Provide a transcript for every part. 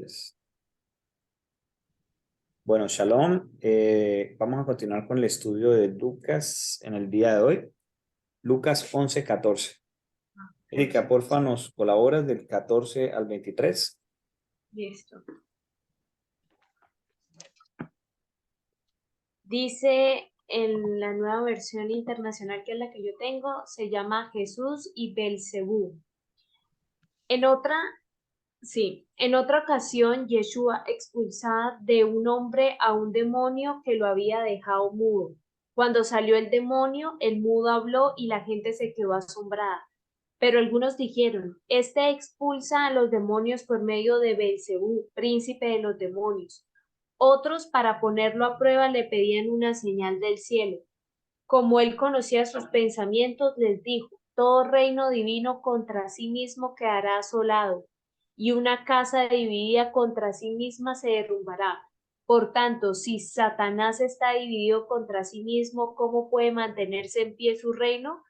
Yes. Bueno, Shalom. Vamos a continuar con el estudio de Lucas en el día de hoy. Lucas 11:14. Erika, porfa, nos colaboras del 14 al 23. Listo. Dice en la nueva versión internacional, que es la que yo tengo, se llama Jesús y Belcebú. En otra, sí, en otra ocasión, Yeshua expulsaba de un hombre a un demonio que lo había dejado mudo. Cuando salió el demonio, el mudo habló y la gente se quedó asombrada. Pero algunos dijeron, este expulsa a los demonios por medio de Belcebú, príncipe de los demonios. Otros, para ponerlo a prueba, le pedían una señal del cielo. Como él conocía sus pensamientos, les dijo, todo reino divino contra sí mismo quedará asolado, y una casa dividida contra sí misma se derrumbará. Por tanto, si Satanás está dividido contra sí mismo, ¿cómo puede mantenerse en pie su reino?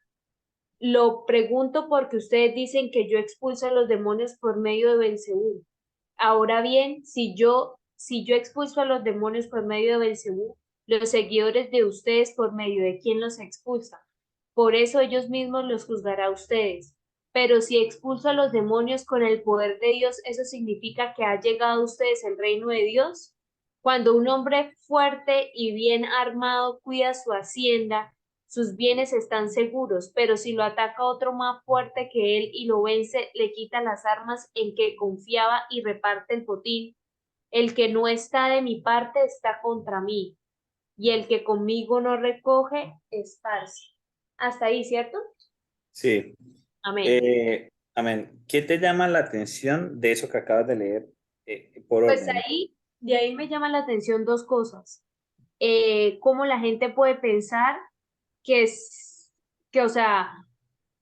Lo pregunto porque ustedes dicen que yo expulso a los demonios por medio de Belcebú. Ahora bien, si yo expulso a los demonios por medio de Belcebú, los seguidores de ustedes por medio de quién los expulsa. Por eso ellos mismos los juzgará a ustedes. Pero si expulso a los demonios con el poder de Dios, ¿eso significa que ha llegado a ustedes el reino de Dios? Cuando un hombre fuerte y bien armado cuida su hacienda, sus bienes están seguros, pero si lo ataca otro más fuerte que él y lo vence, le quita las armas en que confiaba y reparte el botín. El que no está de mi parte está contra mí, y el que conmigo no recoge, esparce. Hasta ahí, ¿cierto? Sí. Amén. Amén. ¿Qué te llama la atención de eso que acabas de leer por Pues orden? ahí, de ahí me llama la atención dos cosas. Cómo la gente puede pensar que es, que, o sea,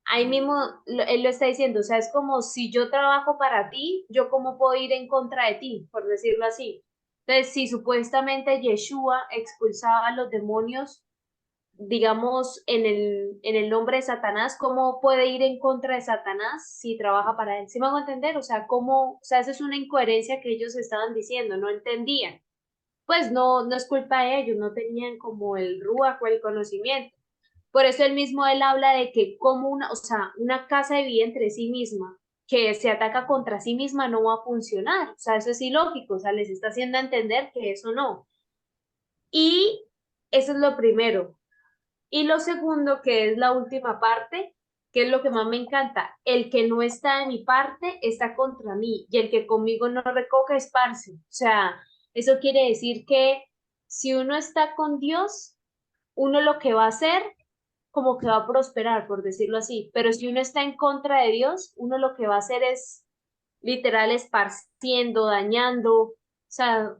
ahí mismo él lo está diciendo, o sea, es como si yo trabajo para ti, yo cómo puedo ir en contra de ti, por decirlo así. Entonces, si supuestamente Yeshua expulsaba a los demonios, digamos, en el nombre de Satanás, ¿cómo puede ir en contra de Satanás si trabaja para él? ¿Sí me hago entender? O sea, ¿cómo? O sea, esa es una incoherencia que ellos estaban diciendo, no entendían. Pues no, no es culpa de ellos, no tenían como el ruach o el conocimiento. Por eso él habla de que como una, o sea, una casa divide entre sí misma, que se ataca contra sí misma no va a funcionar. O sea, eso es ilógico, o sea, les está haciendo entender que eso no. Y eso es lo primero. Y lo segundo, que es la última parte, que es lo que más me encanta, el que no está de mi parte está contra mí y el que conmigo no recoge esparce. O sea, eso quiere decir que si uno está con Dios, uno lo que va a hacer como que va a prosperar, por decirlo así. Pero si uno está en contra de Dios, uno lo que va a hacer es literal esparciendo, dañando. O sea,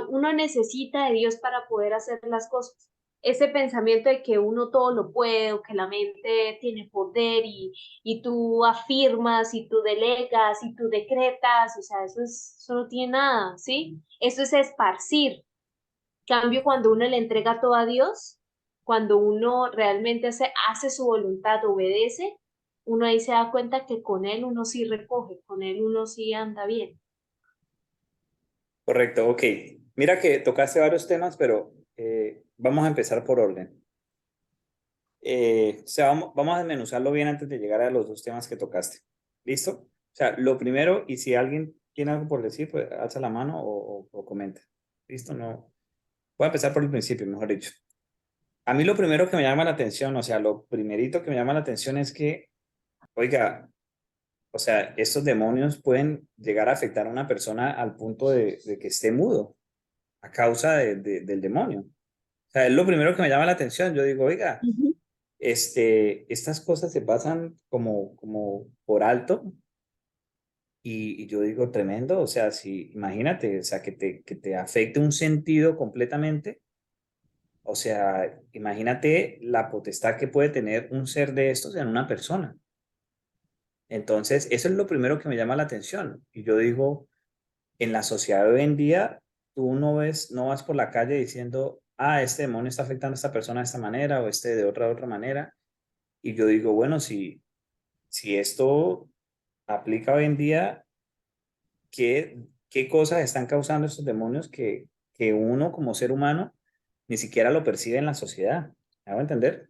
uno necesita de Dios para poder hacer las cosas. Ese pensamiento de que uno todo lo puede, o que la mente tiene poder y tú afirmas y tú delegas y tú decretas, o sea, eso no tiene nada, ¿sí? Eso es esparcir. Cambio, cuando uno le entrega todo a Dios, cuando uno realmente hace su voluntad, obedece, uno ahí se da cuenta que con Él uno sí recoge, con Él uno sí anda bien. Correcto, ok. Mira que tocaste varios temas, pero vamos a empezar por orden. O sea, vamos a desmenuzarlo bien antes de llegar a los dos temas que tocaste. ¿Listo? O sea, lo primero, y si alguien tiene algo por decir, pues alza la mano o comenta. ¿Listo? No. Voy a empezar por el principio, mejor dicho. A mí lo primero que me llama la atención, o sea, lo primerito que me llama la atención es que, oiga, o sea, estos demonios pueden llegar a afectar a una persona al punto de que esté mudo a causa del demonio. O sea, es lo primero que me llama la atención. Yo digo, oiga, Ujú. estas cosas se pasan como por alto y yo digo, tremendo, o sea, si, imagínate, o sea, que te afecte un sentido completamente, o sea, imagínate la potestad que puede tener un ser de estos en una persona. Entonces, eso es lo primero que me llama la atención. Y yo digo, en la sociedad de hoy en día, tú no ves, no vas por la calle diciendo, ah, este demonio está afectando a esta persona de esta manera o este de otra manera. Y yo digo, bueno, si esto aplica hoy en día, qué cosas están causando estos demonios que uno como ser humano ni siquiera lo percibe en la sociedad. ¿Me hago entender?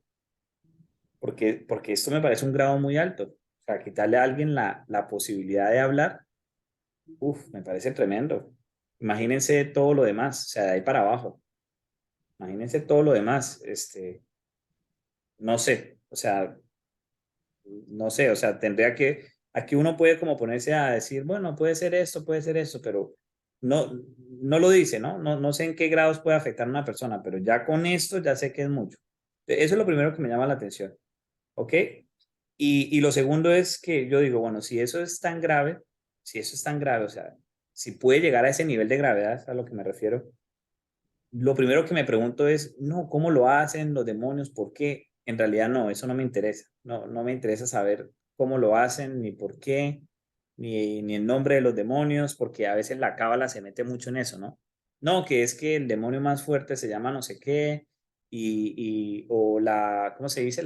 Porque esto me parece un grado muy alto. O sea, quitarle a alguien la posibilidad de hablar, uf, me parece tremendo. Imagínense todo lo demás, o sea, de ahí para abajo. Imagínense todo lo demás. No sé, o sea, no sé, o sea, tendría que, aquí uno puede como ponerse a decir, bueno, puede ser esto, pero no, no lo dice, ¿no? No sé en qué grados puede afectar a una persona, pero ya con esto ya sé que es mucho. Eso es lo primero que me llama la atención, ¿ok? Y lo segundo es que yo digo, bueno, si eso es tan grave, si eso es tan grave, o sea, si puede llegar a ese nivel de gravedad, es a lo que me refiero, lo primero que me pregunto es, no, ¿cómo lo hacen los demonios? ¿Por qué? En realidad no, eso no me interesa. No me interesa saber cómo lo hacen, ni por qué, ni el nombre de los demonios, porque a veces la cábala se mete mucho en eso, ¿no? No, que es que el demonio más fuerte se llama no sé qué, o ¿cómo se dice?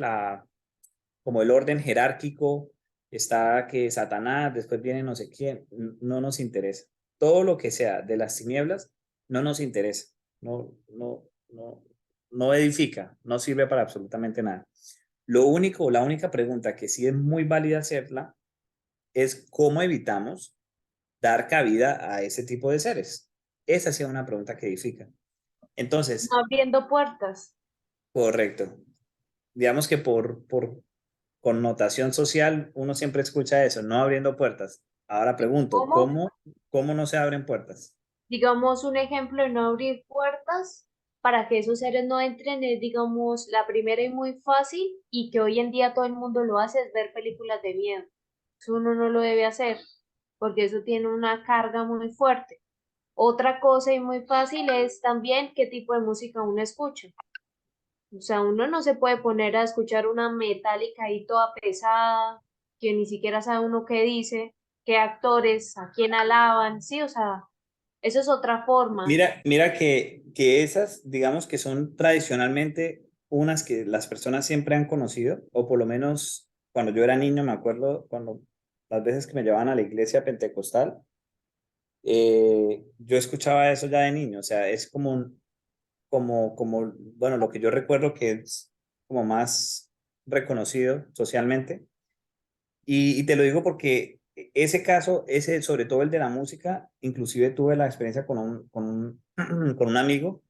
Como el orden jerárquico, está que Satanás, después viene no sé quién, no nos interesa. Todo lo que sea de las tinieblas no nos interesa, no, no edifica, no sirve para absolutamente nada. La única pregunta que sí es muy válida hacerla es cómo evitamos dar cabida a ese tipo de seres. Esa sí es una pregunta que edifica. No Entonces, abriendo puertas. correcto. Digamos que por connotación social, uno siempre escucha eso, no abriendo puertas. Ahora pregunto, ¿Cómo? ¿cómo no se abren puertas? Digamos, un ejemplo de no abrir puertas para que esos seres no entren es, digamos, la primera y muy fácil y que hoy en día todo el mundo lo hace es ver películas de miedo. Eso uno no lo debe hacer porque eso tiene una carga muy fuerte. Otra cosa y muy fácil es también qué tipo de música uno escucha. O sea, uno no se puede poner a escuchar una metálica ahí toda pesada, que ni siquiera sabe uno qué dice, qué actores, a quién alaban, sí, o sea, eso es otra forma. Mira que esas, digamos que son tradicionalmente unas que las personas siempre han conocido, o por lo menos cuando yo era niño, me acuerdo cuando las veces que me llevaban a la iglesia pentecostal, yo escuchaba eso ya de niño, o sea, es bueno, lo que yo recuerdo que es como más reconocido socialmente. Y te lo digo porque ese caso, sobre todo el de la música, inclusive tuve la experiencia con un amigo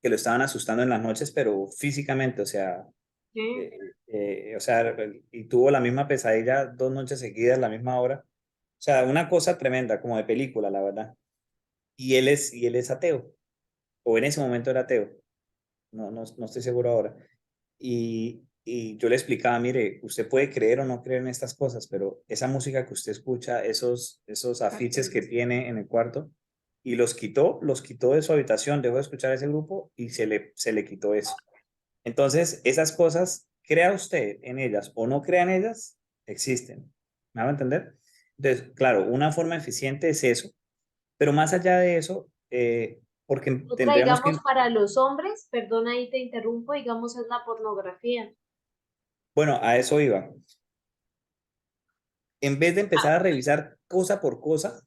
que lo estaban asustando en las noches, pero físicamente, Sí. o sea, y tuvo la misma pesadilla 2 noches seguidas, la misma hora. O sea, una cosa tremenda, como de película, la verdad. Y él es ateo, o en ese momento era ateo, no estoy seguro ahora. Y yo le explicaba, mire, usted puede creer o no creer en estas cosas, pero esa música que usted escucha, esos afiches que tiene en el cuarto, y los quitó de su habitación, dejó de escuchar ese grupo y se le quitó eso. Entonces, esas cosas, crea usted en ellas o no crea en ellas, existen. ¿Me hago entender? Entonces, claro, una forma eficiente es eso, pero más allá de eso, porque Otra, tendríamos digamos, que, para los hombres, perdona ahí te interrumpo, digamos, es la pornografía. bueno, a eso iba. En vez de empezar a revisar cosa por cosa,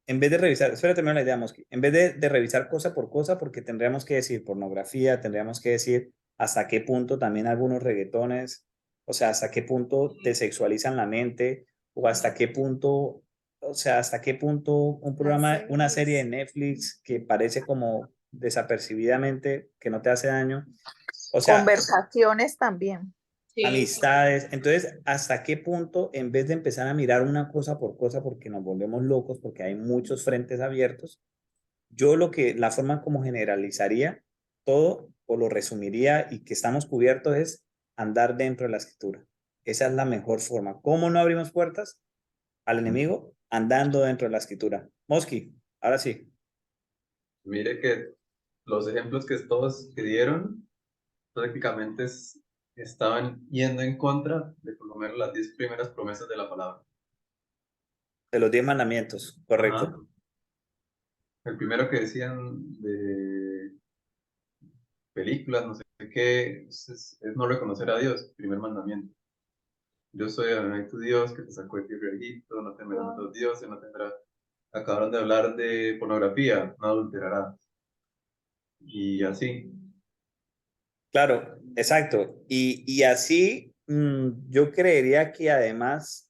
en vez de revisar, espérate, terminar la idea, Mosqui, en vez de revisar cosa por cosa, porque tendríamos que decir pornografía, tendríamos que decir hasta qué punto también algunos reggaetones, o sea, hasta qué punto te sexualizan la mente, o hasta qué punto, o sea, hasta qué punto un programa, una serie de Netflix que parece como desapercibidamente, que no te hace daño, o sea, Conversaciones también. Sí. amistades. Entonces, ¿hasta qué punto, en vez de empezar a mirar una cosa por cosa, porque nos volvemos locos, porque hay muchos frentes abiertos, la forma como generalizaría todo o lo resumiría y que estamos cubiertos es andar dentro de la escritura. Esa es la mejor forma. ¿Cómo no abrimos puertas al enemigo? Andando dentro de la escritura. Mosqui, ahora sí. Mire que los ejemplos que todos que dieron prácticamente estaban yendo en contra de por lo menos las 10 primeras promesas de la palabra. De los 10 mandamientos, correcto. Ajá. El primero que decían de películas, no sé qué, es no reconocer a Dios, primer mandamiento. Yo soy Adonai tu Dios que te sacó de tierra de Egipto, no temerás a otros dioses, no tendrás acabaron de hablar de pornografía, no adulterarás. Y así. Claro, exacto. Y así yo creería que además,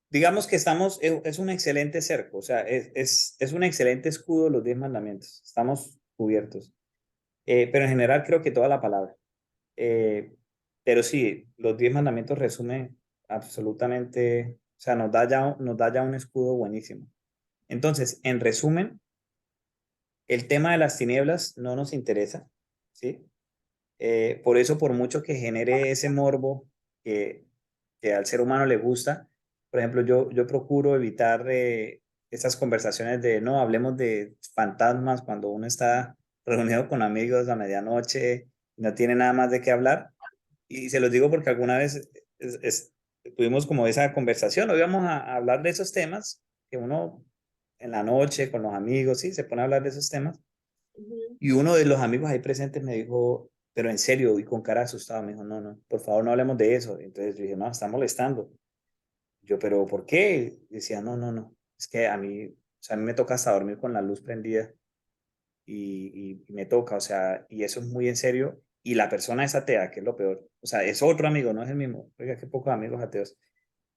digamos que estamos, es un excelente cerco, o sea, es un excelente escudo los 10 mandamientos. Estamos cubiertos. Pero en general creo que toda la palabra. Eh, pero sí, los 10 mandamientos resumen absolutamente, o sea, nos da ya un escudo buenísimo. Entonces, en resumen, el tema de las tinieblas no nos interesa, ¿sí? Por eso, por mucho que genere ese morbo que, que al ser humano le gusta, por ejemplo, yo procuro evitar esas conversaciones de no hablemos de fantasmas cuando uno está reunido con amigos a medianoche y no tiene nada más de qué hablar. Y se los digo porque alguna vez tuvimos como esa conversación, no íbamos a hablar de esos temas que uno en la noche con los amigos, sí, se pone a hablar de esos temas. Ujú. Y uno de los amigos ahí presentes me dijo, pero en serio, y con cara asustado, me dijo, no, no, por favor no hablemos de eso. Entonces yo dije, no, está molestando. Yo, pero ¿por qué? Y decía, no, no, no, es que a mí, o sea, a mí me toca hasta dormir con la luz prendida y me toca, o sea, y eso es muy en serio. Y la persona es atea, que es lo peor. O sea, es otro amigo, no es el mismo. Oiga, qué pocos amigos ateos.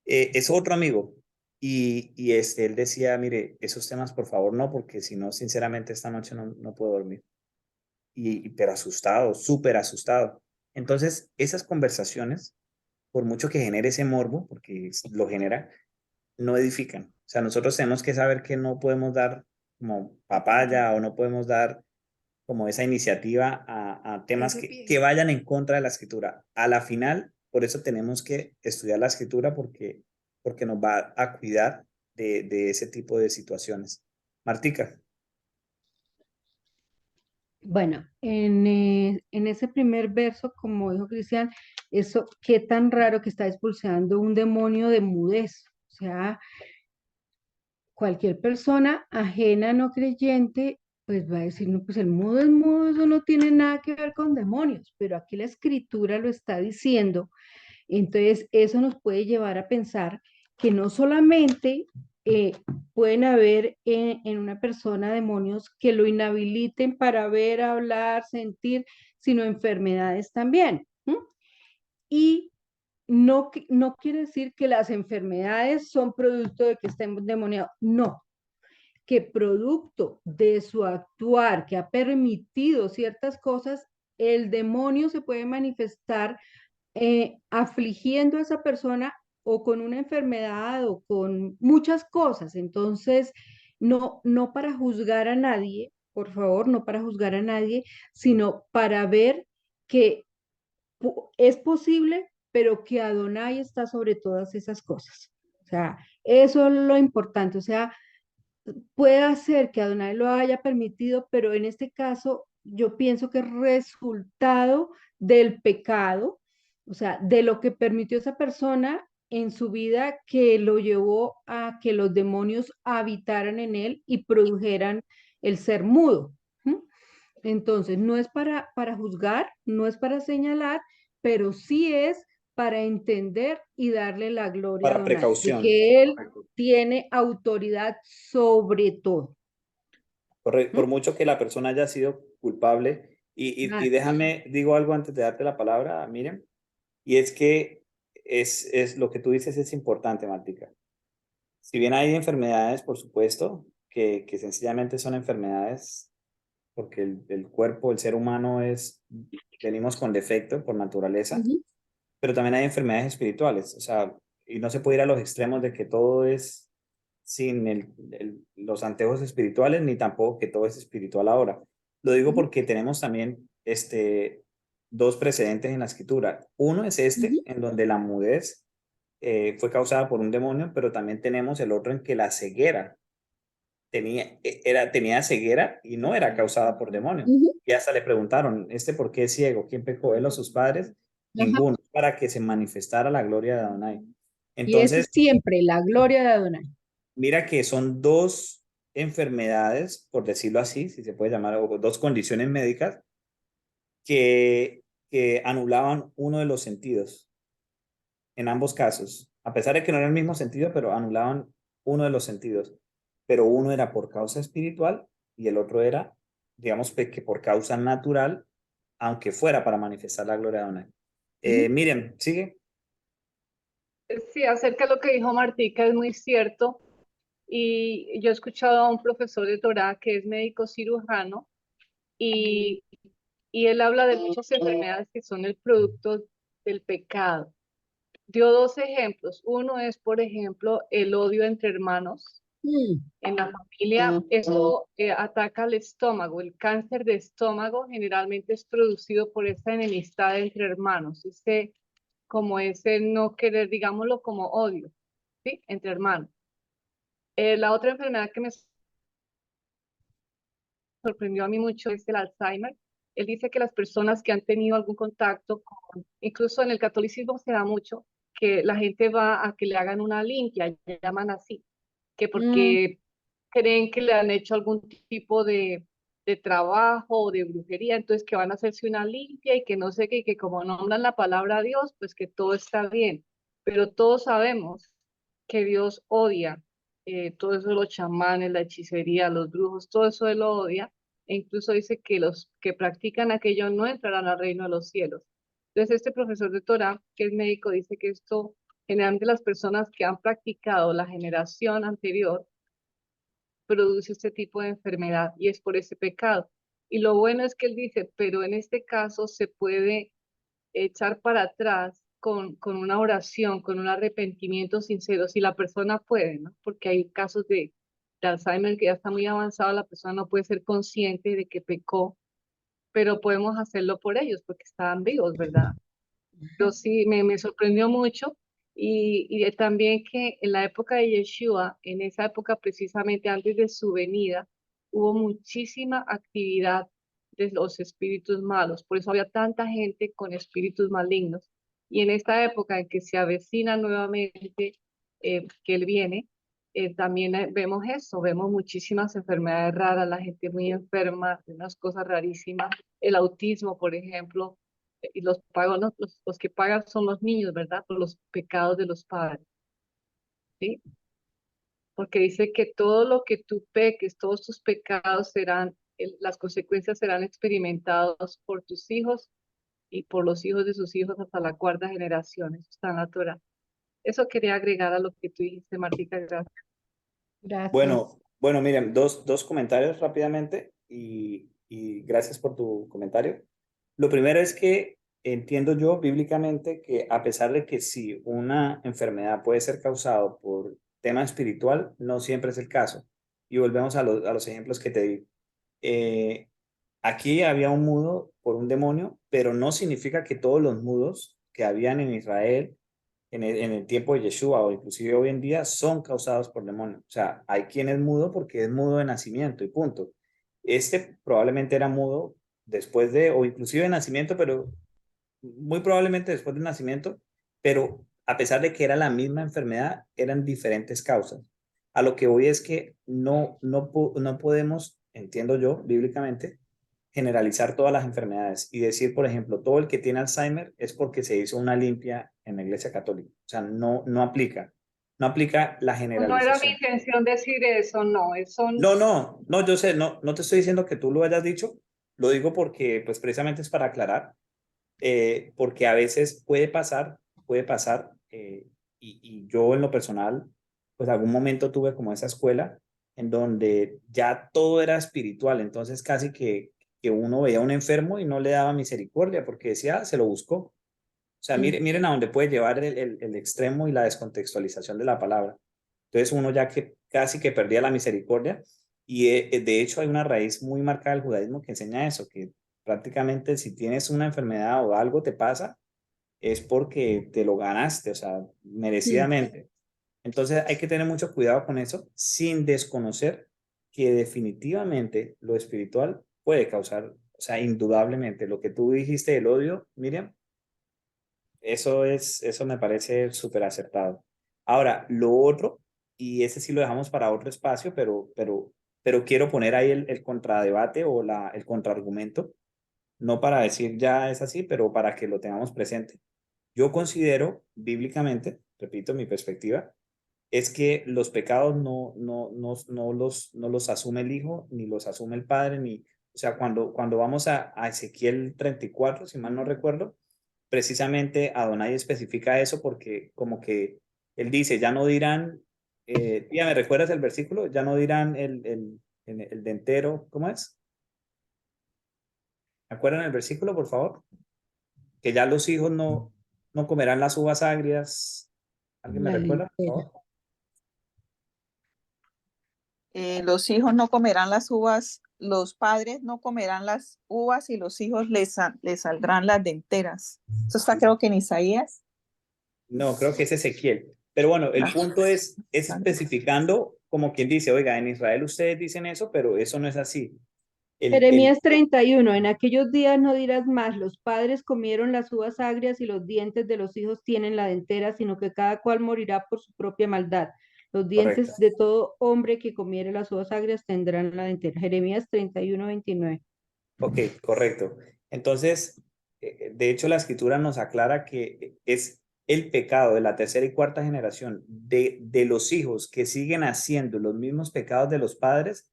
Es otro amigo. Y él decía, mire, esos temas por favor no, porque si no, sinceramente esta noche no puedo dormir pero asustado, súper asustado. Entonces, esas conversaciones, por mucho que genere ese morbo, porque lo genera, no edifican. O sea, nosotros tenemos que saber que no podemos dar como papaya o no podemos dar como esa iniciativa a temas que vayan en contra de la escritura. A la final, por eso tenemos que estudiar la escritura porque nos va a cuidar de ese tipo de situaciones. Martica. Bueno, en ese primer verso, como dijo Cristian, eso, qué tan raro que está expulsando un demonio de mudez. O sea, cualquier persona ajena, no creyente, pues va a decir, no, pues el mudo es mudo, eso no tiene nada que ver con demonios, pero aquí la escritura lo está diciendo. Entonces, eso nos puede llevar a pensar que no solamente eh, pueden haber en una persona demonios que lo inhabiliten para ver, hablar, sentir, sino enfermedades también. ¿M? Y no, no quiere decir que las enfermedades son producto de que estén demoniados. No, que producto de su actuar, que ha permitido ciertas cosas, el demonio se puede manifestar afligiendo a esa persona o con una enfermedad o con muchas cosas. Entonces, no, no para juzgar a nadie, por favor, no para juzgar a nadie, sino para ver que es posible, pero que Adonai está sobre todas esas cosas. O sea, eso es lo importante. O sea, puede ser que Adonai lo haya permitido, pero en este caso yo pienso que es resultado del pecado, o sea, de lo que permitió esa persona en su vida que lo llevó a que los demonios habitaran en él y produjeran el ser mudo. ¿Mm? Entonces, no es para juzgar, no es para señalar, pero sí es para entender y darle la gloria a Para Adonai, de precaución. que Él Correcto. tiene autoridad sobre todo. Por ¿Mm? mucho que la persona haya sido culpable. Y Así es. déjame, digo algo antes de darte la palabra, Miriam, y es que es lo que tú dices es importante, Martica. Si bien hay enfermedades, por supuesto, que sencillamente son enfermedades porque el cuerpo, el ser humano venimos con defecto por naturaleza, Ujú. pero también hay enfermedades espirituales, o sea, y no se puede ir a los extremos de que todo es sin los anteojos espirituales, ni tampoco que todo es espiritual ahora. Lo digo Ujú. porque tenemos también dos precedentes en la escritura. Uno es Ujú. en donde la mudez fue causada por un demonio, pero también tenemos el otro en que la ceguera tenía ceguera y no era causada por demonio. Ujú. Y hasta le preguntaron, ¿por qué es ciego? ¿Quién pecó, él o sus padres? Ajá. Ninguno, para que se manifestara la gloria de Adonai. Y eso Entonces, es siempre la gloria de Adonai. mira que son dos enfermedades, por decirlo así, si se puede llamar, o dos condiciones médicas que, que anulaban uno de los sentidos en ambos casos, a pesar de que no era el mismo sentido, pero anulaban uno de los sentidos. pero uno era por causa espiritual y el otro era, digamos, que por causa natural, aunque fuera para manifestar la gloria de Adonai. Miren, sigue. Sí, acerca de lo que dijo Martica es muy cierto. Y yo he escuchado a un profesor de Torah que es médico cirujano y, y él habla de muchas enfermedades que son el producto del pecado. Dio dos ejemplos. Uno es, por ejemplo, el odio entre hermanos. En la familia, eso ataca al estómago. El cáncer de estómago generalmente es producido por esa enemistad entre hermanos, como ese no querer, digámoslo como odio, ¿sí? Entre hermanos. La otra enfermedad que me sorprendió a mí mucho es el Alzheimer. Él dice que las personas que han tenido algún contacto con, incluso en el catolicismo se da mucho, que la gente va a que le hagan una limpia, llaman así, que porque creen que le han hecho algún tipo de trabajo o de brujería, entonces que van a hacerse una limpia y que no sé qué, y que como nombran la palabra Dios, pues que todo está bien. Pero todos sabemos que Dios odia todo eso de los chamanes, la hechicería, los brujos, todo eso él lo odia, e incluso dice que los que practican aquello no entrarán al reino de los cielos. Entonces este profesor de Torah, que es médico, dice que esto, generalmente las personas que han practicado la generación anterior, produce este tipo de enfermedad y es por ese pecado. Y lo bueno es que él dice, pero en este caso se puede echar para atrás con una oración, con un arrepentimiento sincero, si la persona puede, ¿no? Porque hay casos de Alzheimer que ya está muy avanzado, la persona no puede ser consciente de que pecó, pero podemos hacerlo por ellos porque estaban vivos, ¿verdad? Pero sí, me sorprendió mucho y también que en la época de Yeshua, en esa época precisamente antes de su venida, hubo muchísima actividad de los espíritus malos, por eso había tanta gente con espíritus malignos. Y en esta época en que se avecina nuevamente que Él viene, también vemos eso, vemos muchísimas enfermedades raras, la gente muy enferma, unas cosas rarísimas, el autismo, por ejemplo, y los pagos, ¿no? Los que pagan son los niños, ¿verdad? Por los pecados de los padres, ¿sí? Porque dice que todo lo que tú peques, todos tus pecados serán, las consecuencias serán experimentados por tus hijos y por los hijos de sus hijos hasta la cuarta generación. Eso está en la Torah. Eso quería agregar a lo que tú dijiste, Martica, gracias. Gracias. Bueno, miren, dos comentarios rápidamente y gracias por tu comentario. Lo primero es que entiendo yo bíblicamente que a pesar de que sí, una enfermedad puede ser causada por tema espiritual, no siempre es el caso. Y volvemos a los ejemplos que te di. Eh, Aquí había un mudo por un demonio, pero no significa que todos los mudos que habían en Israel en el tiempo de Yeshua o inclusive hoy en día son causados por demonios. O sea, hay quien es mudo porque es mudo de nacimiento y punto. Este probablemente era mudo después de, o inclusive de nacimiento, pero muy probablemente después del nacimiento, pero a pesar de que era la misma enfermedad, eran diferentes causas. A lo que voy es que no podemos, entiendo yo, bíblicamente, generalizar todas las enfermedades y decir, por ejemplo, todo el que tiene Alzheimer es porque se hizo una limpia en la Iglesia Católica. O sea, no aplica. No aplica la No era mi generalización. intención decir eso, no, eso No, yo sé, no te estoy diciendo que tú lo hayas dicho, lo digo porque, pues precisamente es para aclarar, porque a veces puede pasar, y yo en lo personal, pues algún momento tuve como esa escuela en donde ya todo era espiritual, entonces casi que uno veía a un enfermo y no le daba misericordia porque decía, "Ah, se lo buscó". O sea, miren a dónde puede llevar el extremo y la descontextualización de la palabra. Entonces uno ya que casi que perdía la misericordia y de hecho hay una raíz muy marcada del judaísmo que enseña eso, que prácticamente si tienes una enfermedad o algo te pasa, es porque te lo ganaste, o sea, merecidamente. Entonces hay que tener mucho cuidado con eso sin desconocer que definitivamente lo espiritual puede causar, o sea, indudablemente lo que tú dijiste del odio, Miriam, eso me parece súper acertado. Ahora, lo otro, y ese sí lo dejamos para otro espacio, pero quiero poner ahí el contradebate o el contraargumento, no para decir ya es así, pero para que lo tengamos presente. Yo considero bíblicamente, repito mi perspectiva, es que los pecados no los asume el hijo, ni los asume el padre, ni, o sea, cuando vamos a Ezequiel 34, si mal no recuerdo, precisamente Adonai especifica eso porque como que él dice, ya no dirán, tía, ¿me recuerdas el versículo? Ya no dirán el dentero, ¿cómo es? ¿Me acuerdan el versículo, por favor? Que ya los hijos no comerán las uvas agrias. ¿Alguien me La recuerda, por lentera. favor? Los hijos no comerán las uvas, los padres no comerán las uvas y los hijos les saldrán las denteras. Eso está creo que en Isaías. No, creo que es Ezequiel. Pero bueno, el Ah, punto es especificando como quien dice, oiga, en Israel ustedes dicen eso, pero eso no es así. Jeremías 31, en aquellos días no dirás más, los padres comieron las uvas agrias y los dientes de los hijos tienen la dentera, sino que cada cual morirá por su propia maldad. Los Correcto. dientes de todo hombre que comiere las uvas agrias tendrán la dentera. Jeremías 31, 29. Ok, correcto. Entonces, de hecho, la escritura nos aclara que es el pecado de la tercera y cuarta generación de los hijos que siguen haciendo los mismos pecados de los padres,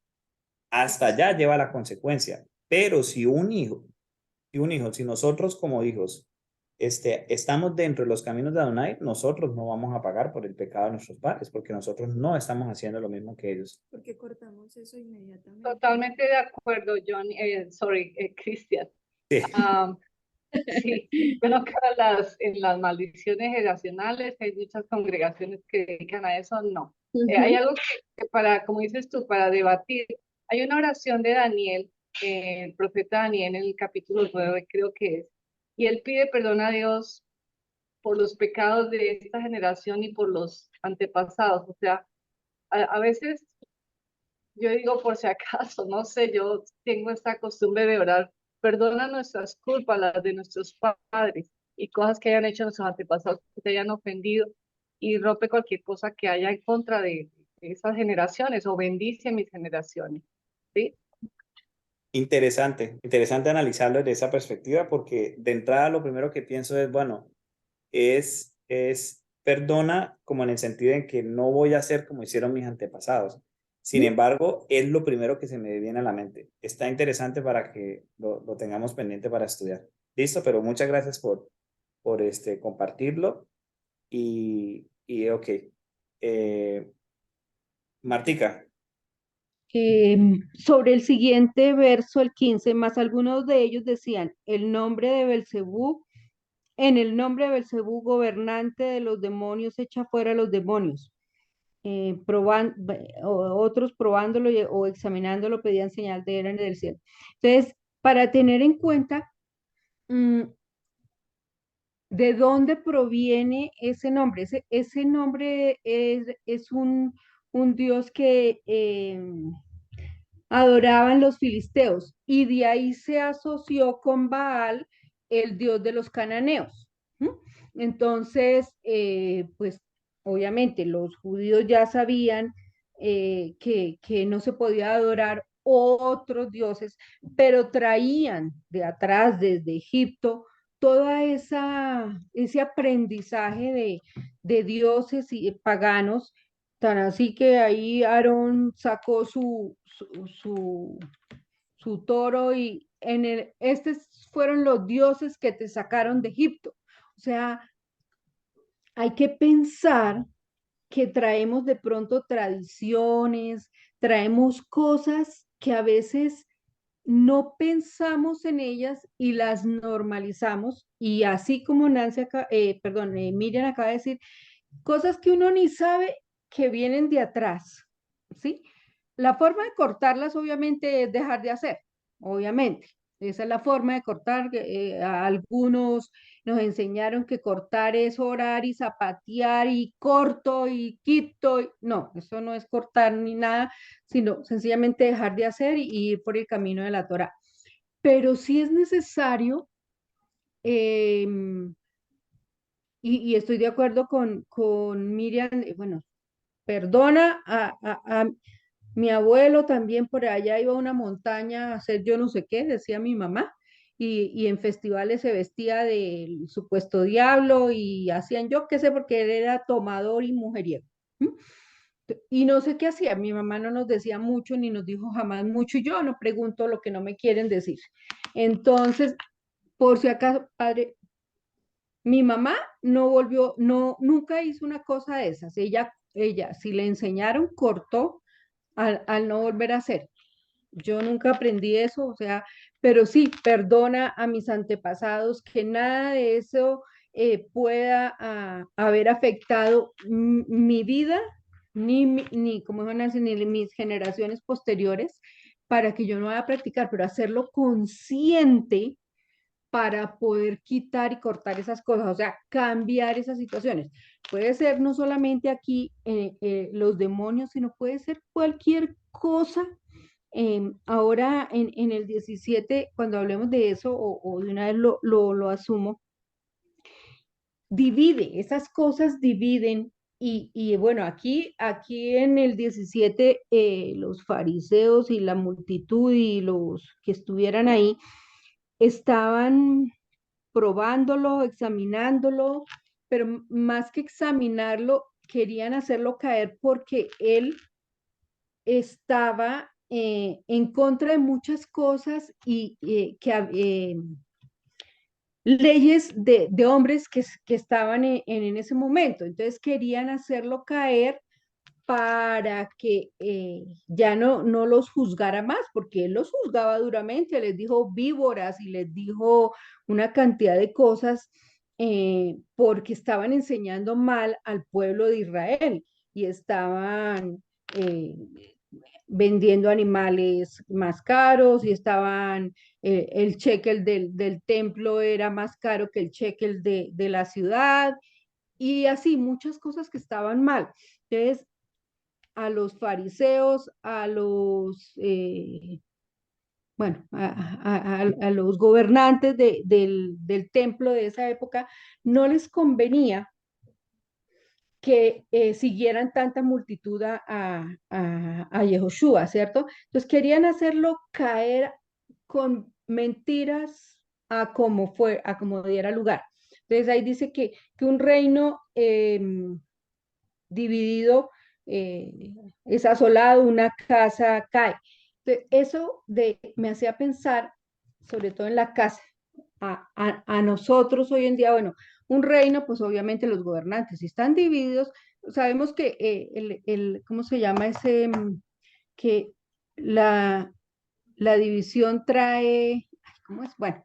hasta allá lleva la consecuencia. Pero si nosotros como hijos estamos dentro de los caminos de Adonai, nosotros no vamos a pagar por el pecado de nuestros padres, porque nosotros no estamos haciendo lo mismo que ellos. Porque cortamos eso inmediatamente. Totalmente de acuerdo, John, Cristian. Sí. Sí, bueno, que en las maldiciones generacionales hay muchas congregaciones que dedican a eso, no. Hay algo que para, como dices tú, para debatir. Hay una oración de Daniel, el profeta Daniel en el capítulo 9, creo que es, y él pide perdón a Dios por los pecados de esta generación y por los antepasados. O sea, a veces yo digo por si acaso, no sé, yo tengo esta costumbre de orar, perdona nuestras culpas, las de nuestros padres y cosas que hayan hecho nuestros antepasados que te hayan ofendido y rompe cualquier cosa que haya en contra de esas generaciones o bendice mis generaciones, ¿sí? Interesante analizarlo desde esa perspectiva, porque de entrada lo primero que pienso es, bueno, es perdona como en el sentido en que no voy a hacer como hicieron mis antepasados. Sin embargo, es lo primero que se me viene a la mente. Está interesante para que lo tengamos pendiente para estudiar. Listo, pero muchas gracias por compartirlo. Ok. Martica. Sobre el siguiente verso, el 15, más algunos de ellos decían, el nombre de Belcebú, en el nombre de Belcebú, gobernante de los demonios, echa fuera los demonios. Otros probándolo o examinándolo pedían señal de él en el cielo. Entonces, para tener en cuenta de dónde proviene ese nombre. Ese nombre es un dios que adoraban los filisteos y de ahí se asoció con Baal, el dios de los cananeos. ¿Mm? Entonces, pues obviamente los judíos ya sabían que no se podía adorar otros dioses, pero traían de atrás, desde Egipto, toda ese aprendizaje de dioses y paganos. Tan así que ahí Aarón sacó su toro y estos fueron los dioses que te sacaron de Egipto. O sea, hay que pensar que traemos de pronto tradiciones, traemos cosas que a veces no pensamos en ellas y las normalizamos. Y así como Miriam acaba de decir, cosas que uno ni sabe que vienen de atrás, ¿sí? La forma de cortarlas obviamente es dejar de hacer, obviamente. Esa es la forma de cortar. A algunos nos enseñaron que cortar es orar y zapatear y corto y quito. No, eso no es cortar ni nada, sino sencillamente dejar de hacer y ir por el camino de la Torah. Pero sí es necesario eh, y estoy de acuerdo con Miriam, bueno, perdona a mi abuelo también por allá iba a una montaña a hacer yo no sé qué, decía mi mamá, y en festivales se vestía del supuesto diablo y hacían yo qué sé, porque él era tomador y mujeriego. ¿Mm? Y no sé qué hacía, mi mamá no nos decía mucho ni nos dijo jamás mucho y yo no pregunto lo que no me quieren decir. Entonces, por si acaso, padre, mi mamá no volvió, no, nunca hizo una cosa de esas. Ella, si le enseñaron, cortó al no volver a hacer. Yo nunca aprendí eso, o sea, pero sí, perdona a mis antepasados que nada de eso pueda haber afectado mi vida, ni como van a decir, ni mis generaciones posteriores, para que yo no vaya a practicar, pero hacerlo consciente para poder quitar y cortar esas cosas, o sea, cambiar esas situaciones. Puede ser no solamente aquí los demonios, sino puede ser cualquier cosa. Ahora en el 17 cuando hablemos de eso, o de una vez lo asumo, divide, esas cosas dividen. Y bueno, aquí en el 17 los fariseos y la multitud y los que estuvieran ahí estaban probándolo, examinándolo, pero más que examinarlo, querían hacerlo caer porque él estaba en contra de muchas cosas y leyes de hombres que estaban en ese momento. Entonces querían hacerlo caer para que ya no los juzgara más, porque él los juzgaba duramente, les dijo víboras y les dijo una cantidad de cosas porque estaban enseñando mal al pueblo de Israel y estaban eh, vendiendo animales más caros y estaban, el shekel del templo era más caro que el shekel de la ciudad y así muchas cosas que estaban mal. Entonces, a los fariseos, bueno, a los gobernantes del templo de esa época, no les convenía que siguieran tanta multitud a Yehoshua, ¿cierto? Entonces querían hacerlo caer con mentiras a como diera lugar. Entonces ahí dice que un reino dividido es asolado, una casa cae. Entonces, me hacía pensar, sobre todo en la casa, a nosotros hoy en día, bueno, un reino, pues obviamente los gobernantes, si están divididos, sabemos que ¿cómo se llama ese? Que la, la división trae, ¿cómo es? Bueno,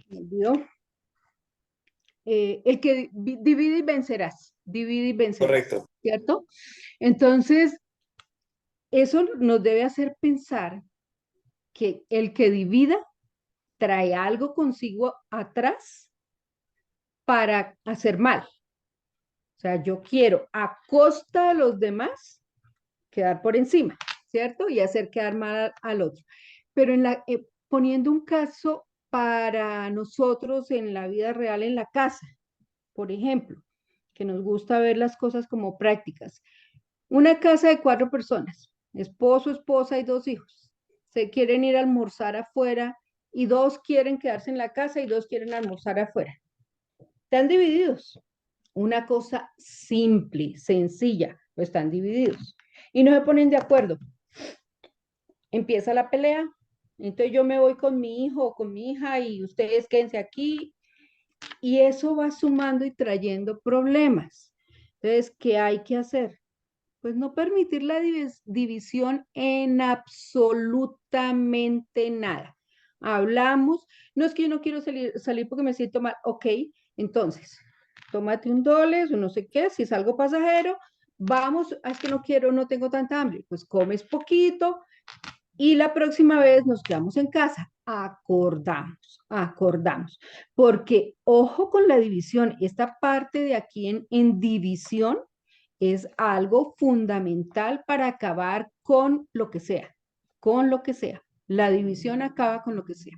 me olvidó. El que divide y vencerás, Correcto. ¿cierto? Entonces, eso nos debe hacer pensar que el que divida trae algo consigo atrás para hacer mal. O sea, yo quiero a costa de los demás quedar por encima, ¿cierto? Y hacer quedar mal al otro. Pero poniendo un caso para nosotros en la vida real, en la casa, por ejemplo, que nos gusta ver las cosas como prácticas. Una casa de 4 personas, esposo, esposa y 2 hijos. Se quieren ir a almorzar afuera y 2 quieren quedarse en la casa y 2 quieren almorzar afuera. Están divididos. Una cosa simple, sencilla, pero están divididos. Y no se ponen de acuerdo. Empieza la pelea. Entonces yo me voy con mi hijo o con mi hija y ustedes quédense aquí. Y eso va sumando y trayendo problemas. Entonces, ¿qué hay que hacer? Pues no permitir la división en absolutamente nada. Hablamos, no es que yo no quiero salir porque me siento mal, ok, entonces, tómate un dólar o no sé qué, si es algo pasajero, vamos, es que no quiero, no tengo tanta hambre, pues comes poquito y la próxima vez nos quedamos en casa, acordamos, porque ojo con la división, esta parte de aquí en división es algo fundamental para acabar con lo que sea, con lo que sea. La división acaba con lo que sea.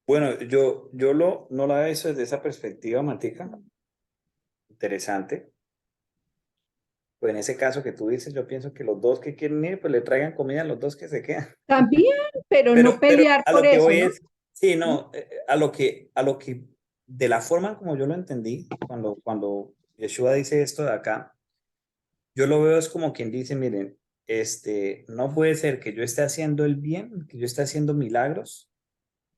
Bueno, yo no la veo desde esa perspectiva, Matica. Interesante. Pues en ese caso que tú dices, yo pienso que los dos que quieren ir, pues le traigan comida a los dos que se quedan. También, pero no Pero pelear a por lo que eso, voy ¿no? es, sí, no, de la forma como yo lo entendí, cuando Yeshua dice esto de acá, yo lo veo es como quien dice, miren, no puede ser que yo esté haciendo el bien, que yo esté haciendo milagros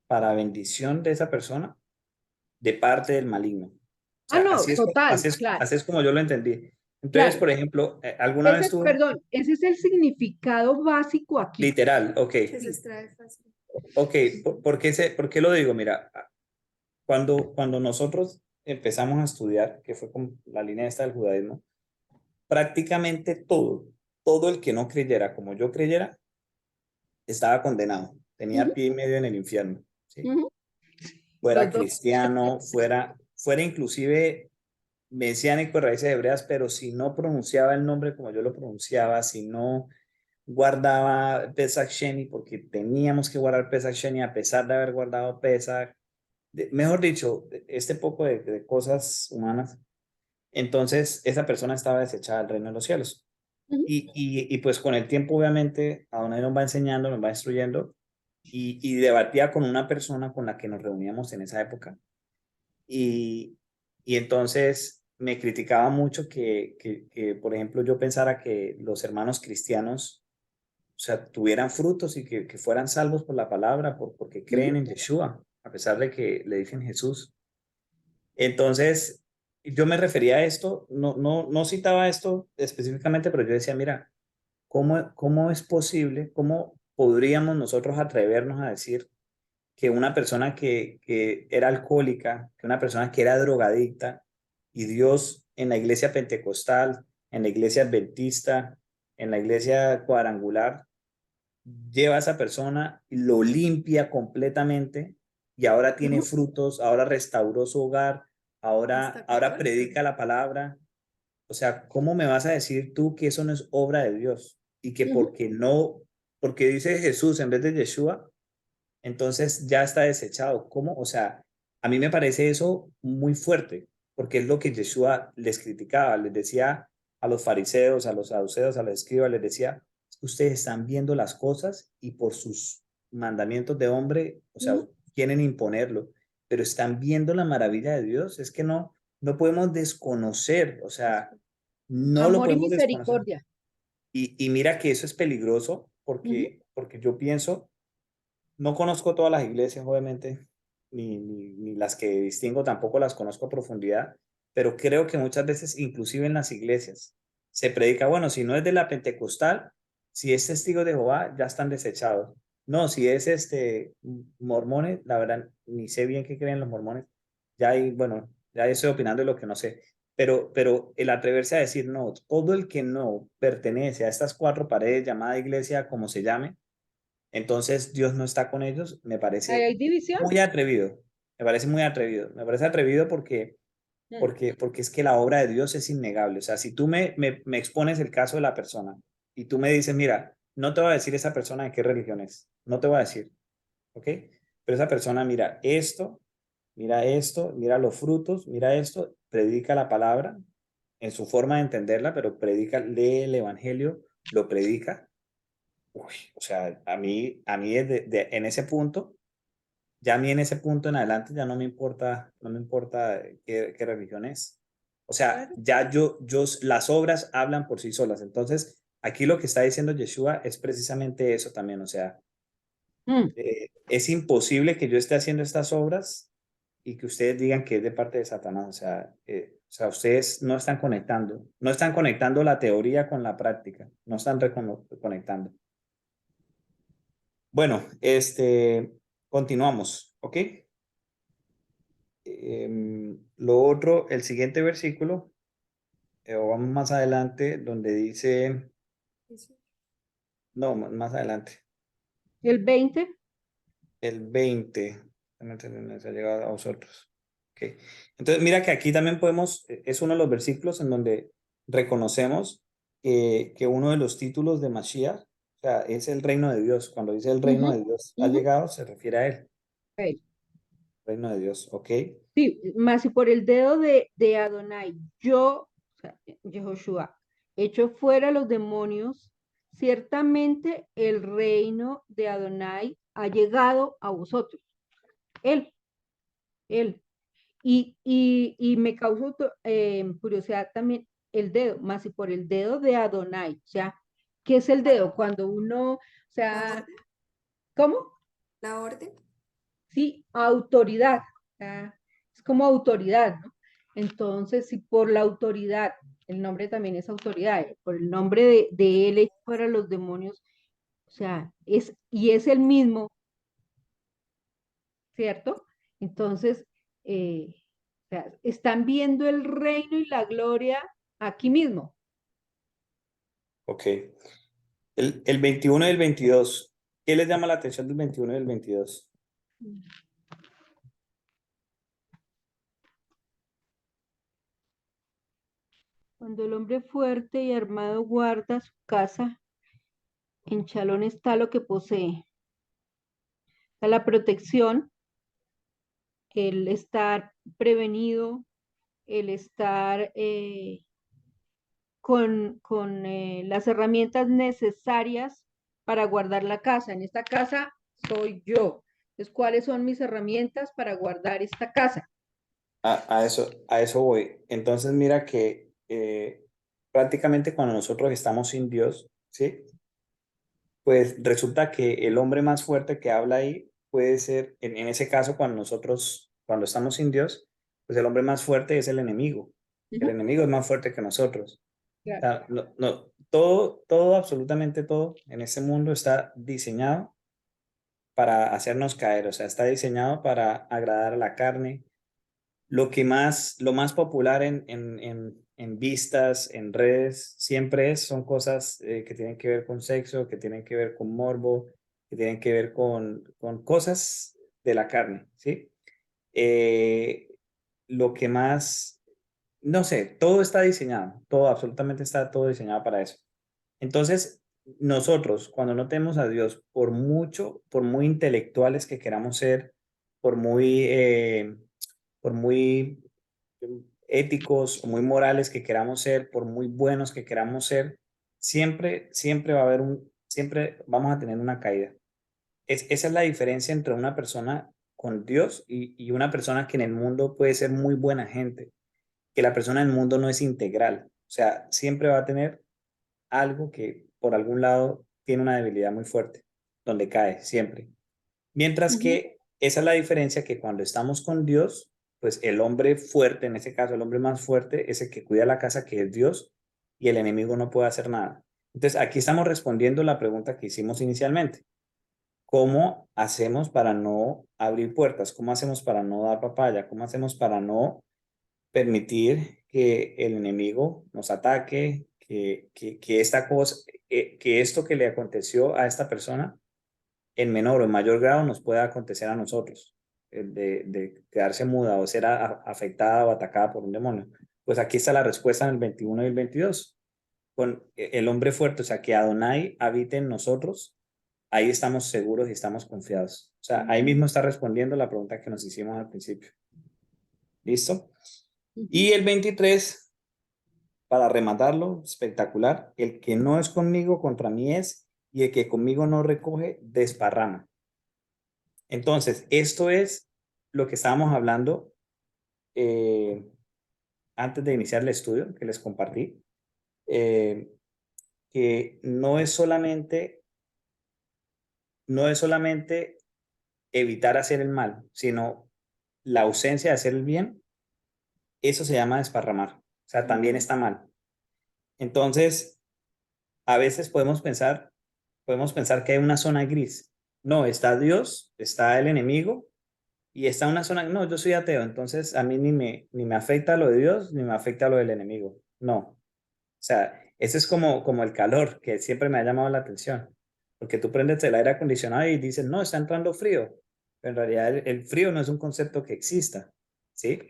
para bendición de esa persona de parte del maligno. O Ah, sea, no, total, claro, así es como yo lo entendí. Entonces, claro. por ejemplo, alguna vez tuve, Perdón, ese es el significado básico aquí. literal, ok, Que se extrae fácil. ok, por qué lo digo? Mira, cuando nosotros empezamos a estudiar, que fue con la línea esta del judaísmo, prácticamente todo el que no creyera como yo creyera, estaba condenado, tenía Ujú, pie y medio en el infierno, ¿sí? ujú. Fuera Los dos. cristiano, fuera inclusive mesiánico de raíces hebreas, pero si no pronunciaba el nombre como yo lo pronunciaba, si no guardaba Pesach Sheni, porque teníamos que guardar Pesach Sheni a pesar de haber guardado Pesach, mejor dicho, este poco de cosas humanas, entonces esa persona estaba desechada del reino de los cielos. Ujú. Y pues con el tiempo, obviamente, Adonai nos va enseñando, nos va instruyendo, y debatía con una persona con la que nos reuníamos en esa época. Y, y entonces me criticaba mucho que, por ejemplo, yo pensara que los hermanos cristianos, o sea, tuvieran frutos y que fueran salvos por la palabra, porque Ujú. creen en Yeshua, a pesar de que le dicen Jesús. Entonces, yo me refería a esto, no citaba esto específicamente, pero yo decía, mira, ¿cómo es posible, cómo podríamos nosotros atrevernos a decir que una persona que era alcohólica, que una persona que era drogadicta, y Dios en la iglesia pentecostal, en la iglesia adventista, en la iglesia cuadrangular, lleva a esa persona, lo limpia completamente y ahora tiene Ujú. frutos, ahora restauró su hogar, Hasta ahora católico. predica la palabra? O sea, ¿cómo me vas a decir tú que eso no es obra de Dios? Y que Ujú. porque dice Jesús en vez de Yeshua, entonces ya está desechado. ¿Cómo? O sea, a mí me parece eso muy fuerte, porque es lo que Yeshua les criticaba, les decía a los fariseos, a los saduceos, a los escribas, les decía, ustedes están viendo las cosas y por sus mandamientos de hombre, o sea, Ujú. quieren imponerlo, pero están viendo la maravilla de Dios. Es que no podemos desconocer, o sea, no lo Amor y podemos desconocer. misericordia. Y mira que eso es peligroso Ujú. porque yo pienso, no conozco todas las iglesias, obviamente, ni las que distingo, tampoco las conozco a profundidad, pero creo que muchas veces, inclusive en las iglesias, se predica, bueno, si no es de la pentecostal, si es testigo de Jehová, ya están desechados. No, si es mormones, la verdad, ni sé bien qué creen los mormones, ya ahí, bueno, ya estoy opinando de lo que no sé, pero el atreverse a decir, no, todo el que no pertenece a estas cuatro paredes, llamada iglesia, como se llame, entonces Dios no está con ellos, me Ahí hay parece división. muy atrevido, me parece muy atrevido, me parece atrevido porque es que la obra de Dios es innegable. O sea, si tú me expones el caso de la persona y tú me dices, mira, no te voy a decir esa persona de qué religión es, no te voy a decir, ¿ok? Pero esa persona mira esto, mira los frutos, mira esto, predica la palabra en su forma de entenderla, pero predica, lee el evangelio, lo predica. Uy, o sea, a mí en ese punto, ya a mí en ese punto en adelante ya no me importa qué religión es. O sea, Claro. ya las obras hablan por sí solas. Entonces, aquí lo que está diciendo Yeshua es precisamente eso también. O sea, Mm. es imposible que yo esté haciendo estas obras y que ustedes digan que es de parte de Satanás. O sea, ustedes no están conectando la teoría con la práctica, no están conectando. Bueno, continuamos, ¿ok? Lo otro, el siguiente versículo, o vamos más adelante, donde dice, Eso. no, más adelante, El 20. el 20, no se ha llegado a vosotros. Ok. Entonces, mira que aquí también es uno de los versículos en donde reconocemos que uno de los títulos de Mashiach, o sea, es el reino de Dios. Cuando dice el reino Ujú, de Dios ha ujú. llegado, se refiere a él, Ok. reino de Dios, ¿ok? Sí, más y por el dedo de Adonai, yo, o sea, Yehoshua, echo fuera los demonios, ciertamente el reino de Adonai ha llegado a vosotros. Él, él. Y me causó curiosidad también el dedo, más y por el dedo de Adonai. O sea, ¿qué es el dedo? Cuando uno, o La sea, orden. ¿cómo? La orden. Sí, autoridad. O sea, es como autoridad, ¿no? Entonces, si por la autoridad, el nombre también es autoridad, por el nombre de él hecho para los demonios, o sea, y es el mismo, ¿cierto? Entonces, o sea, están viendo el reino y la gloria aquí mismo. Ok. El 21 y el 22. ¿Qué les llama la atención del 21 y el 22? Cuando el hombre fuerte y armado guarda su casa, en Chalón está lo que posee. Está la protección, el estar prevenido, el estar con las herramientas necesarias para guardar la casa. En esta casa soy yo. Entonces, ¿cuáles son mis herramientas para guardar esta casa? A eso voy. Entonces, mira que prácticamente cuando nosotros estamos sin Dios, ¿sí? Pues resulta que el hombre más fuerte que habla ahí puede ser, en ese caso, cuando estamos sin Dios, pues el hombre más fuerte es el enemigo. El Ujú, enemigo es más fuerte que nosotros. O claro. sea, todo, absolutamente todo en este mundo está diseñado para hacernos caer, o sea, está diseñado para agradar a la carne. Lo más popular en vistas, en redes, siempre son cosas que tienen que ver con sexo, que tienen que ver con morbo, que tienen que ver con cosas de la carne, ¿sí? Eh, lo que más, no sé, todo está diseñado, todo, absolutamente está todo diseñado para eso. Entonces, nosotros, cuando no tenemos a Dios, por muy intelectuales que queramos ser, por muy, eh, por muy éticos o muy morales que queramos ser, por muy buenos que queramos ser, siempre va a haber siempre vamos a tener una caída. Esa es la diferencia entre una persona con Dios y una persona que en el mundo puede ser muy buena gente, que la persona en el mundo no es integral. O sea, siempre va a tener algo que por algún lado tiene una debilidad muy fuerte, donde cae siempre. Mientras Ujú. que esa es la diferencia que cuando estamos con Dios, pues el hombre fuerte, en ese caso el hombre más fuerte, es el que cuida la casa, que es Dios, y el enemigo no puede hacer nada. Entonces, aquí estamos respondiendo la pregunta que hicimos inicialmente. ¿Cómo hacemos para no abrir puertas? ¿Cómo hacemos para no dar papaya? ¿Cómo hacemos para no permitir que el enemigo nos ataque, que esta cosa, que esto que le aconteció a esta persona en menor o en mayor grado nos pueda acontecer a nosotros, de quedarse muda o ser afectada o atacada por un demonio? Pues aquí está la respuesta en el 21 y el 22. Con el hombre fuerte, o sea, que Adonai habite en nosotros, ahí estamos seguros y estamos confiados. O sea, ahí mismo está respondiendo la pregunta que nos hicimos al principio. ¿Listo? Ujú. Y el 23, para rematarlo, espectacular, el que no es conmigo, contra mí es, y el que conmigo no recoge, desparrama. Entonces, esto es lo que estábamos hablando eh, antes de iniciar el estudio que les compartí, eh, que no es solamente evitar hacer el mal, sino la ausencia de hacer el bien. Eso se llama desparramar. O sea, también está mal. Entonces, a veces podemos pensar que hay una zona gris. No, está Dios, está el enemigo y está una zona. No, yo soy ateo, entonces a mí ni me afecta lo de Dios ni me afecta lo del enemigo. No. O sea, ese es como el calor que siempre me ha llamado la atención. Porque tú prendes el aire acondicionado y dices, no, está entrando frío. Pero en realidad el frío no es un concepto que exista, ¿sí?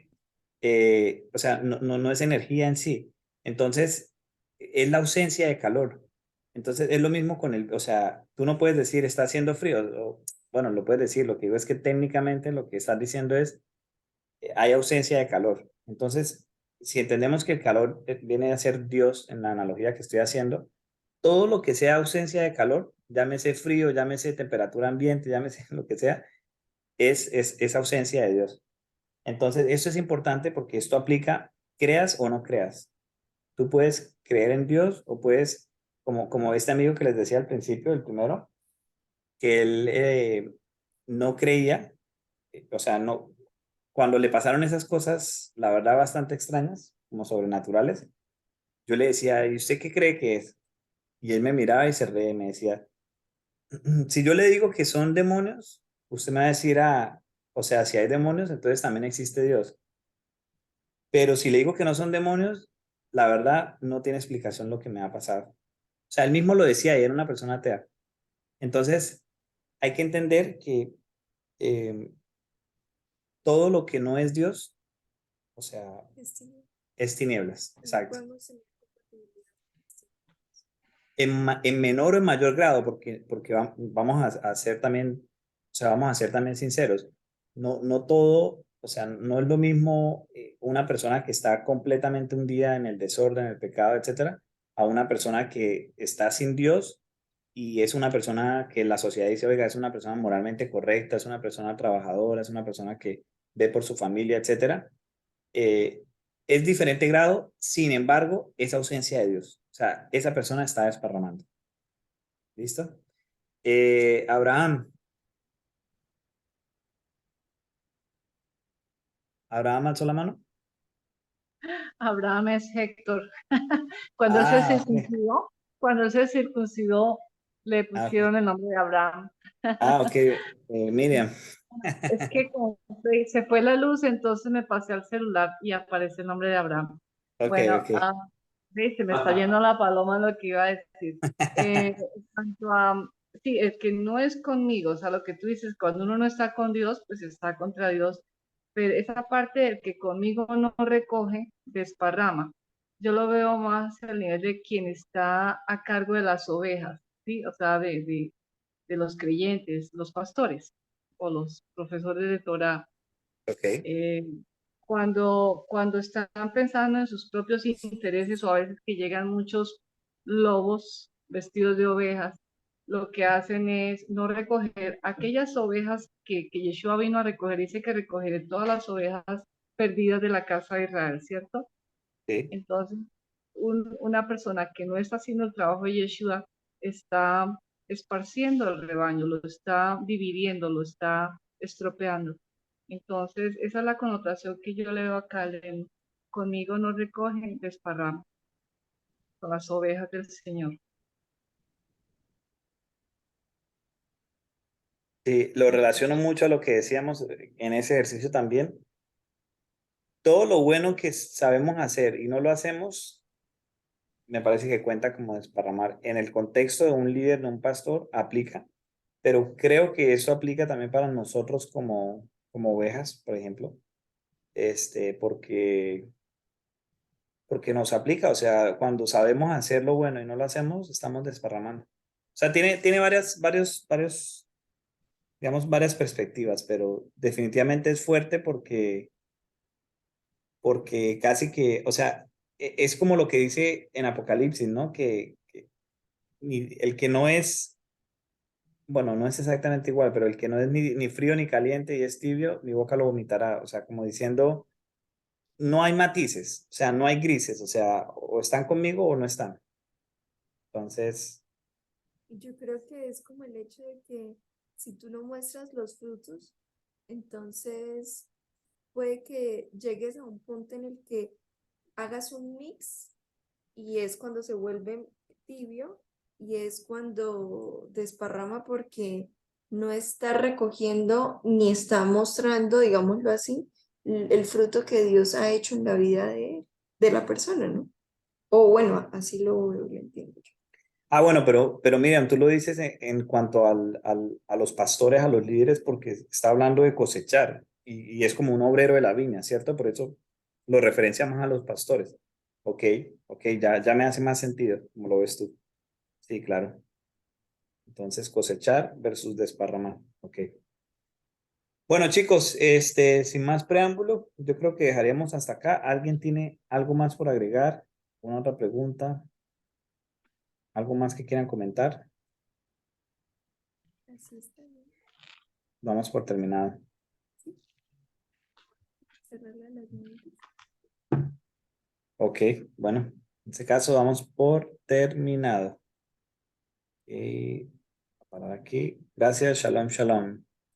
O sea, no es energía en sí. Entonces, es la ausencia de calor. Entonces, es lo mismo o sea, tú no puedes decir está haciendo frío, bueno, lo puedes decir, lo que digo es que técnicamente lo que estás diciendo es hay ausencia de calor. Entonces, si entendemos que el calor viene a ser Dios en la analogía que estoy haciendo, todo lo que sea ausencia de calor, llámese frío, llámese temperatura ambiente, llámese lo que sea, es ausencia de Dios. Entonces, esto es importante porque esto aplica, creas o no creas. Tú puedes creer en Dios o puedes, como este amigo que les decía al principio, el primero, que él no creía, o sea, no, cuando le pasaron esas cosas, la verdad, bastante extrañas, como sobrenaturales, yo le decía, ¿y usted qué cree que es? Y él me miraba y se reía y me decía, si yo le digo que son demonios, usted me va a decir, o sea, si hay demonios, entonces también existe Dios. Pero si le digo que no son demonios, la verdad no tiene explicación lo que me ha pasado. O sea, él mismo lo decía y era una persona atea. Entonces, hay que entender que eh, todo lo que no es Dios, o sea, Destino. es tinieblas, No exacto. podemos tener compatibilidad. En menor o en mayor grado, porque vamos a ser también, o sea, vamos a ser también sinceros. No todo, o sea, no es lo mismo una persona que está completamente hundida en el desorden, el pecado, etcétera, a una persona que está sin Dios y es una persona que la sociedad dice, oiga, es una persona moralmente correcta, es una persona trabajadora, es una persona que ve por su familia, etcétera. eh, es diferente grado, sin embargo, es ausencia de Dios. O sea, esa persona está desparramando. ¿Listo? Abraham alzó la mano. Abraham es Héctor. Cuando él se Ok. circuncidó, cuando él se circuncidó, le Ah, ok. pusieron el nombre de Abraham. Ok. Miriam. Es que como se fue la luz, entonces me pasé al celular y aparece el nombre de Abraham. Ok, Bueno, ok. sí, se me está yendo la paloma en lo que iba a decir. En cuanto a, sí, el que no es conmigo, o sea, lo que tú dices, cuando uno no está con Dios, pues está contra Dios, pero esa parte del que conmigo no recoge, desparrama. Yo lo veo más al nivel de quien está a cargo de las ovejas, ¿sí? O sea, de los creyentes, los pastores o los profesores de Torah. Ok. eh, cuando están pensando en sus propios intereses o a veces que llegan muchos lobos vestidos de ovejas, lo que hacen es no recoger aquellas ovejas que Yeshua vino a recoger. Dice que recogeré todas las ovejas perdidas de la casa de Israel, ¿cierto? Sí. Entonces, una persona que no está haciendo el trabajo de Yeshua está esparciendo el rebaño, lo está dividiendo, lo está estropeando. Entonces, esa es la connotación que yo le veo acá. Conmigo no recogen, desparrama con las ovejas del Señor. Sí, lo relaciono mucho a lo que decíamos en ese ejercicio también. Todo lo bueno que sabemos hacer y no lo hacemos, me parece que cuenta como desparramar. En el contexto de un líder, de un pastor, aplica, pero creo que eso aplica también para nosotros como ovejas, por ejemplo, porque nos aplica, o sea, cuando sabemos hacer lo bueno y no lo hacemos, estamos desparramando. O sea, tiene digamos, varias perspectivas, pero definitivamente es fuerte porque casi que, o sea, es como lo que dice en Apocalipsis, ¿no? Que el que no es, bueno, no es exactamente igual, pero el que no es ni frío ni caliente y es tibio, mi boca lo vomitará, o sea, como diciendo, no hay matices, o sea, no hay grises, o sea, o están conmigo o no están. Entonces, Yo creo que es como el hecho de que si tú no muestras los frutos, entonces puede que llegues a un punto en el que hagas un mix y es cuando se vuelve tibio y es cuando desparrama porque no está recogiendo ni está mostrando, digámoslo así, el fruto que Dios ha hecho en la vida de la persona, ¿no? O bueno, así lo entiendo yo. bueno, pero Miriam, tú lo dices en cuanto a los pastores, a los líderes, porque está hablando de cosechar y es como un obrero de la viña, ¿cierto? Por eso lo referencia más a los pastores. Ok, ok, ya me hace más sentido, como lo ves tú. Sí, claro. Entonces, cosechar versus desparramar. Ok. Bueno, chicos, sin más preámbulo, yo creo que dejaríamos hasta acá. ¿Alguien tiene algo más por agregar? ¿Una otra pregunta? ¿Algo más que quieran comentar? Así está bien. Vamos por terminado. cerrarla a las 9. Ok, bueno, en ese caso vamos por terminado. Para aquí. Gracias, shalom, shalom.